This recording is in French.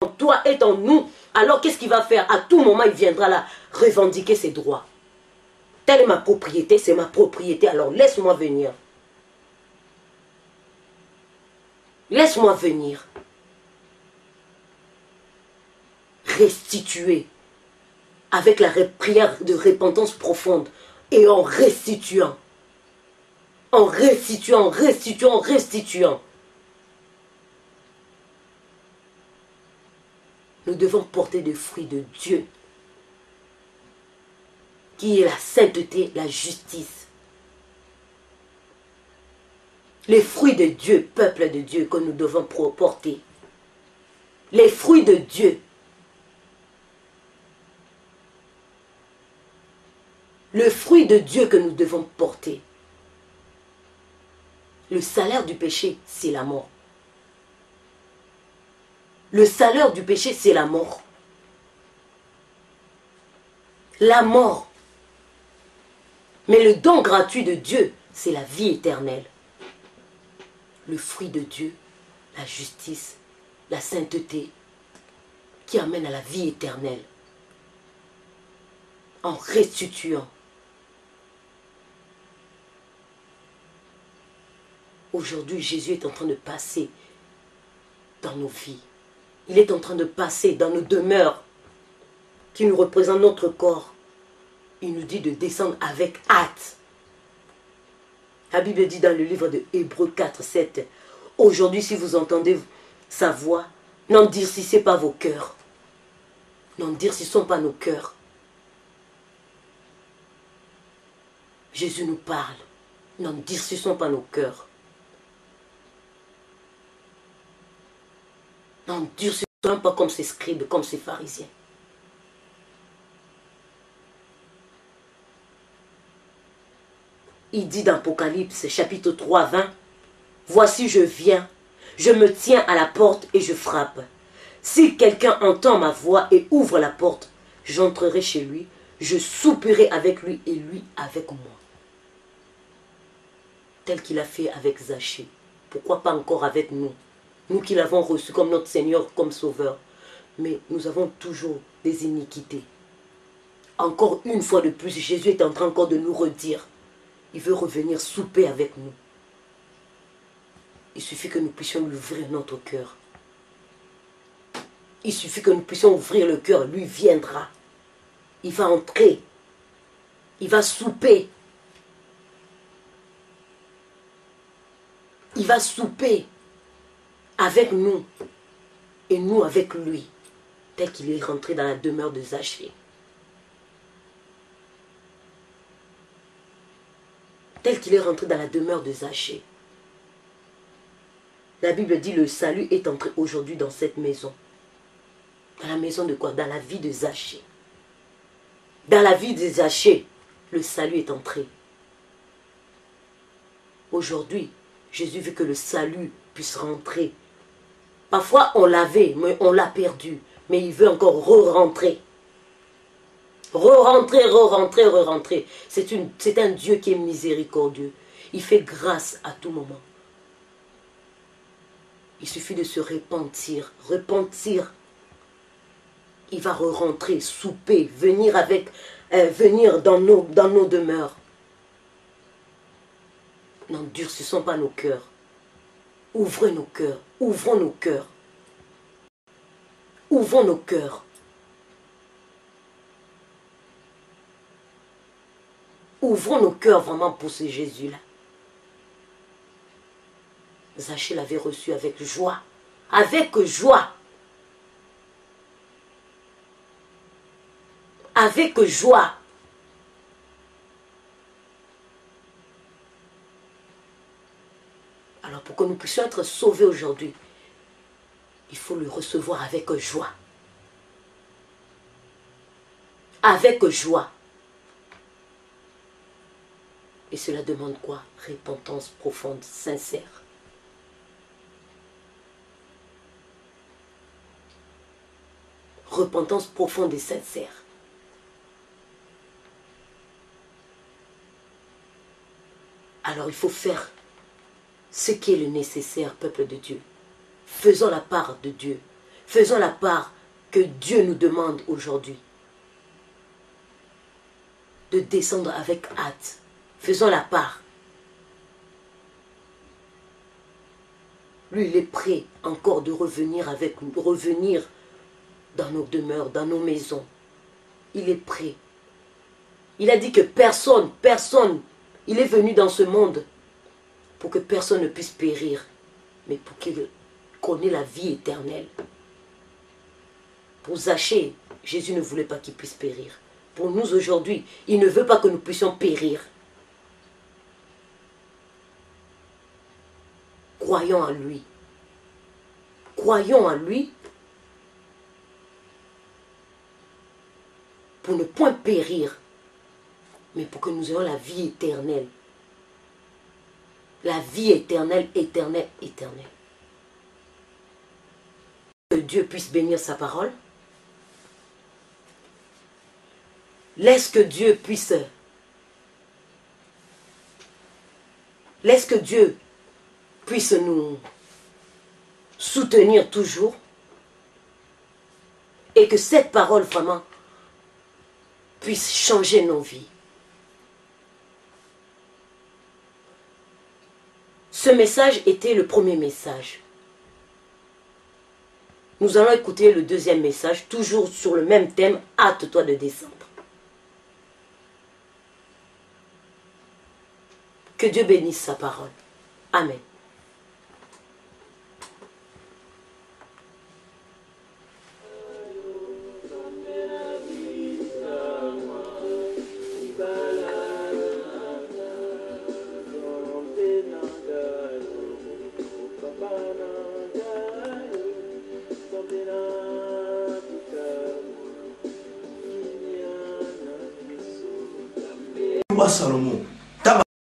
toi, est en nous, alors qu'est-ce qu'il va faire? À tout moment, il viendra là revendiquer ses droits. Telle est ma propriété, c'est ma propriété, alors laisse-moi venir. Laisse-moi venir. Restituer avec la prière de repentance profonde et en restituant. En restituant, restituant, restituant. Nous devons porter des fruits de Dieu, qui est la sainteté, la justice. Les fruits de Dieu, peuple de Dieu, que nous devons porter. Les fruits de Dieu. Le fruit de Dieu que nous devons porter. Le salaire du péché, c'est la mort. Le salaire du péché, c'est la mort. La mort. Mais le don gratuit de Dieu, c'est la vie éternelle. Le fruit de Dieu, la justice, la sainteté, qui amène à la vie éternelle. En restituant. Aujourd'hui, Jésus est en train de passer dans nos vies. Il est en train de passer dans nos demeures qui nous représentent notre corps. Il nous dit de descendre avec hâte. La Bible dit dans le livre de Hébreux 4, 7, « Aujourd'hui, si vous entendez sa voix, n'endurcissez pas vos cœurs. N'endurcissons pas nos cœurs. » Jésus nous parle. N'endurcissons pas nos cœurs. N'endurcissons pas comme ces scribes, comme ces pharisiens. Il dit dans Apocalypse chapitre 3, 20, « Voici je viens, je me tiens à la porte et je frappe. Si quelqu'un entend ma voix et ouvre la porte, j'entrerai chez lui, je souperai avec lui et lui avec moi. » Tel qu'il a fait avec Zachée. Pourquoi pas encore avec nous? Nous qui l'avons reçu comme notre Seigneur, comme Sauveur. Mais nous avons toujours des iniquités. Encore une fois de plus, Jésus est en train encore de nous redire. Il veut revenir souper avec nous. Il suffit que nous puissions lui ouvrir notre cœur. Il suffit que nous puissions ouvrir le cœur. Lui viendra. Il va entrer. Il va souper. Il va souper avec nous et nous avec lui, tel qu'il est rentré dans la demeure de Zachée. Tel qu'il est rentré dans la demeure de Zachée. La Bible dit le salut est entré aujourd'hui dans cette maison. Dans la maison de quoi? Dans la vie de Zachée. Dans la vie de Zachée, le salut est entré. Aujourd'hui, Jésus veut que le salut puisse rentrer. Parfois, on l'avait, mais on l'a perdu. Mais il veut encore re-rentrer. Re-rentrer, re-rentrer, re-rentrer. C'est un Dieu qui est miséricordieux. Il fait grâce à tout moment. Il suffit de se repentir. Repentir. Il va re-rentrer, souper, venir dans nos demeures. N'endurcissons pas nos cœurs. Ouvrez nos cœurs. Ouvrons nos cœurs. Ouvrons nos cœurs. Ouvrons nos cœurs vraiment pour ce Jésus-là. Zachée l'avait reçu avec joie. Avec joie. Avec joie. Alors pour que nous puissions être sauvés aujourd'hui, il faut le recevoir avec joie. Avec joie. Et cela demande quoi? Repentance profonde, sincère. Repentance profonde et sincère. Alors il faut faire ce qui est le nécessaire, peuple de Dieu. Faisons la part de Dieu. Faisons la part que Dieu nous demande aujourd'hui. De descendre avec hâte. Faisons la part. Lui, il est prêt encore de revenir avec nous, de revenir dans nos demeures, dans nos maisons. Il est prêt. Il a dit que personne, il est venu dans ce monde pour que personne ne puisse périr, mais pour qu'il connaisse la vie éternelle. Pour Zachée, Jésus ne voulait pas qu'il puisse périr. Pour nous aujourd'hui, il ne veut pas que nous puissions périr. Croyons en lui. Croyons en lui pour ne point périr, mais pour que nous ayons la vie éternelle. La vie éternelle, éternelle, éternelle. Que Dieu puisse bénir sa parole. Laisse que Dieu puisse... Laisse que Dieu puisse nous soutenir toujours. Et que cette parole vraiment puisse changer nos vies. Ce message était le premier message. Nous allons écouter le deuxième message, toujours sur le même thème, hâte-toi de descendre. Que Dieu bénisse sa parole. Amen. Salomon.